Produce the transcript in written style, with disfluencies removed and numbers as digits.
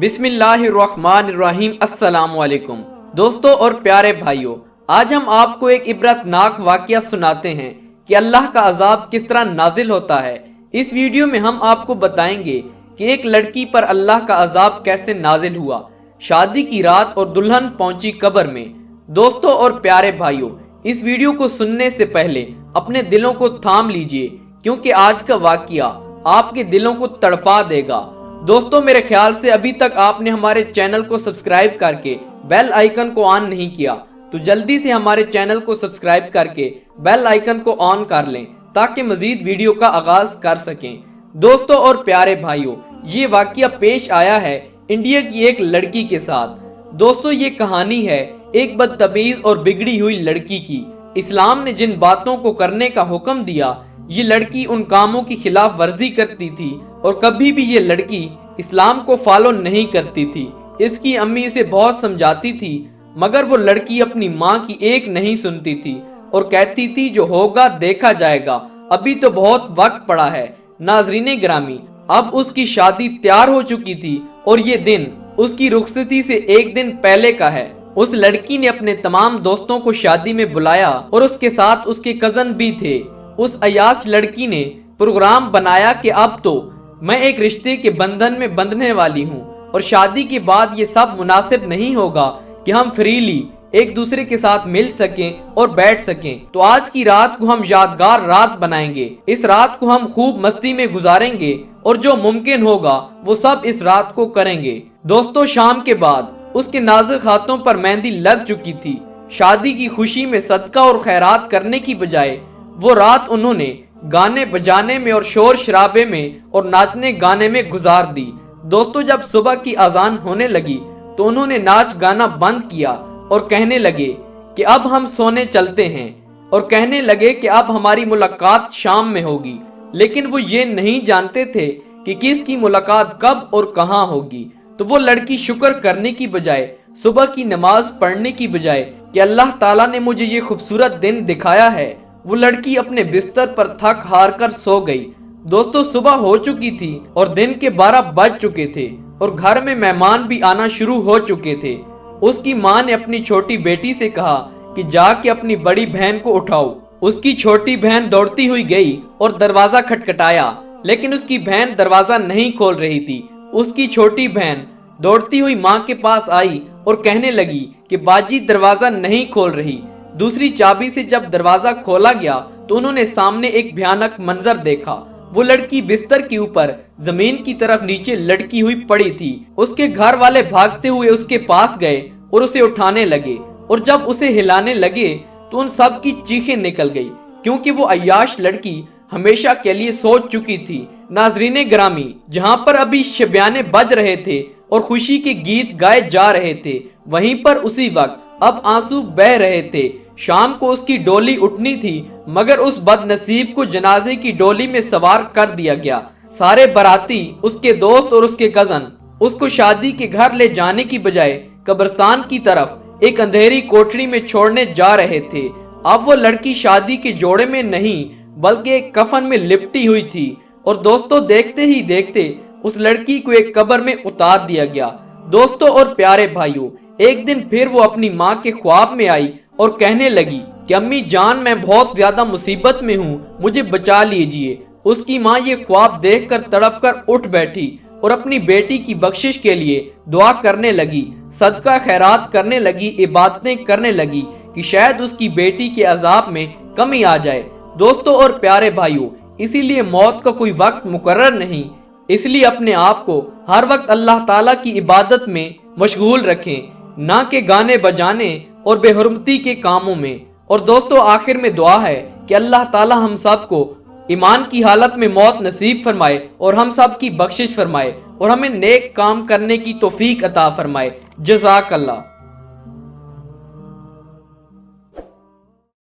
بسم اللہ الرحمن الرحیم۔ السلام علیکم دوستوں اور پیارے بھائیوں، آج ہم آپ کو ایک عبرتناک واقعہ سناتے ہیں کہ اللہ کا عذاب کس طرح نازل ہوتا ہے۔ اس ویڈیو میں ہم آپ کو بتائیں گے کہ ایک لڑکی پر اللہ کا عذاب کیسے نازل ہوا، شادی کی رات اور دلہن پہنچی قبر میں۔ دوستوں اور پیارے بھائیوں، اس ویڈیو کو سننے سے پہلے اپنے دلوں کو تھام لیجئے، کیونکہ آج کا واقعہ آپ کے دلوں کو تڑپا دے گا۔ دوستوں، میرے خیال سے ابھی تک آپ نے ہمارے چینل کو سبسکرائب کر کے بیل آئیکن کو آن نہیں کیا، تو جلدی سے ہمارے چینل کو سبسکرائب کر کے بیل آئیکن کو آن کر لیں تاکہ مزید ویڈیو کا آغاز کر سکیں۔ دوستوں اور پیارے بھائیوں، یہ واقعہ پیش آیا ہے انڈیا کی ایک لڑکی کے ساتھ۔ دوستوں، یہ کہانی ہے ایک بدتمیز اور بگڑی ہوئی لڑکی کی۔ اسلام نے جن باتوں کو کرنے کا حکم دیا، یہ لڑکی ان کاموں کی خلاف ورزی کرتی تھی، اور کبھی بھی یہ لڑکی اسلام کو فالو نہیں کرتی تھی۔ اس کی امی اسے بہت سمجھاتی تھی، مگر وہ لڑکی اپنی ماں کی ایک نہیں سنتی تھی اور کہتی تھی جو ہوگا دیکھا جائے گا، ابھی تو بہت وقت پڑا ہے۔ ناظرین گرامی، اب اس کی شادی تیار ہو چکی تھی اور یہ دن اس کی رخصتی سے ایک دن پہلے کا ہے۔ اس لڑکی نے اپنے تمام دوستوں کو شادی میں بلایا اور اس کے ساتھ اس کے کزن بھی تھے۔ اس عیاش لڑکی نے پروگرام بنایا کہ اب تو میں ایک رشتے کے بندھن میں بندھنے والی ہوں، اور شادی کے بعد یہ سب مناسب نہیں ہوگا کہ ہم فریلی ایک دوسرے کے ساتھ مل سکیں اور بیٹھ سکیں، تو آج کی رات کو ہم یادگار رات بنائیں گے۔ اس رات کو ہم خوب مستی میں گزاریں گے اور جو ممکن ہوگا وہ سب اس رات کو کریں گے۔ دوستو، شام کے بعد اس کے نازک ہاتھوں پر مہندی لگ چکی تھی۔ شادی کی خوشی میں صدقہ اور خیرات کرنے کی بجائے وہ رات انہوں نے گانے بجانے میں اور شور شرابے میں اور ناچنے گانے میں گزار دی۔ دوستو، جب صبح کی اذان ہونے لگی تو انہوں نے ناچ گانا بند کیا اور کہنے لگے کہ اب ہم سونے چلتے ہیں، اور کہنے لگے کہ اب ہماری ملاقات شام میں ہوگی۔ لیکن وہ یہ نہیں جانتے تھے کہ کس کی ملاقات کب اور کہاں ہوگی۔ تو وہ لڑکی شکر کرنے کی بجائے، صبح کی نماز پڑھنے کی بجائے کہ اللہ تعالیٰ نے مجھے یہ خوبصورت دن دکھایا ہے، وہ لڑکی اپنے بستر پر تھک ہار کر سو گئی۔ دوستو، صبح ہو چکی تھی اور دن کے 12 بج چکے تھے اور گھر میں مہمان بھی آنا شروع ہو چکے تھے۔ اس کی ماں نے اپنی چھوٹی بیٹی سے کہا کہ جا کے اپنی بڑی بہن کو اٹھاؤ۔ اس کی چھوٹی بہن دوڑتی ہوئی گئی اور دروازہ کھٹکھٹایا، لیکن اس کی بہن دروازہ نہیں کھول رہی تھی۔ اس کی چھوٹی بہن دوڑتی ہوئی ماں کے پاس آئی اور کہنے لگی کہ باجی دروازہ نہیں کھول رہی۔ دوسری چابی سے جب دروازہ کھولا گیا تو انہوں نے سامنے ایک بھیانک منظر دیکھا۔ وہ لڑکی بستر کے اوپر زمین کی طرف نیچے لٹکی ہوئی پڑی تھی۔ اس کے گھر والے بھاگتے ہوئے اس کے پاس گئے اور اسے اٹھانے لگے، اور جب اسے ہلانے لگے تو ان سب کی چیخیں نکل گئی، کیونکہ وہ عیاش لڑکی ہمیشہ کے لیے سو چکی تھی۔ ناظرین گرامی، جہاں پر ابھی شبیانے بج رہے تھے اور خوشی کے گیت گائے جا رہے تھے، وہیں پر اسی وقت اب آنسو بہ رہے تھے۔ شام کو اس کی ڈولی اٹھنی تھی، مگر اس بد نصیب کو جنازے کی ڈولی میں سوار کر دیا گیا۔ سارے باراتی، اس کے دوست اور اس کے کزن اس کو شادی کے گھر لے جانے کی بجائے قبرستان کی طرف ایک اندھیری کوٹری میں چھوڑنے جا رہے تھے۔ اب وہ لڑکی شادی کے جوڑے میں نہیں بلکہ ایک کفن میں لپٹی ہوئی تھی، اور دوستوں دیکھتے ہی دیکھتے اس لڑکی کو ایک قبر میں اتار دیا گیا۔ دوستوں اور پیارے بھائیوں، ایک دن پھر وہ اپنی ماں کے خواب میں آئی اور کہنے لگی کہ امی جان، میں بہت زیادہ مصیبت میں ہوں، مجھے بچا لیجئے۔ اس کی ماں یہ خواب دیکھ کر تڑپ کر اٹھ بیٹھی اور اپنی بیٹی کی بخشش کے لیے دعا کرنے لگی، صدقہ خیرات کرنے لگی، عبادتیں کرنے لگی کہ شاید اس کی بیٹی کے عذاب میں کمی آ جائے۔ دوستوں اور پیارے بھائیوں، اسی لیے موت کا کوئی وقت مقرر نہیں، اس لیے اپنے آپ کو ہر وقت اللہ تعالیٰ کی عبادت میں مشغول رکھیں، نہ کہ گانے بجانے اور بے حرمتی کے کاموں میں۔ اور دوستو، آخر میں دعا ہے کہ اللہ تعالیٰ ہم سب کو ایمان کی حالت میں موت نصیب فرمائے اور ہم سب کی بخشش فرمائے اور ہمیں نیک کام کرنے کی توفیق عطا فرمائے۔ جزاک اللہ۔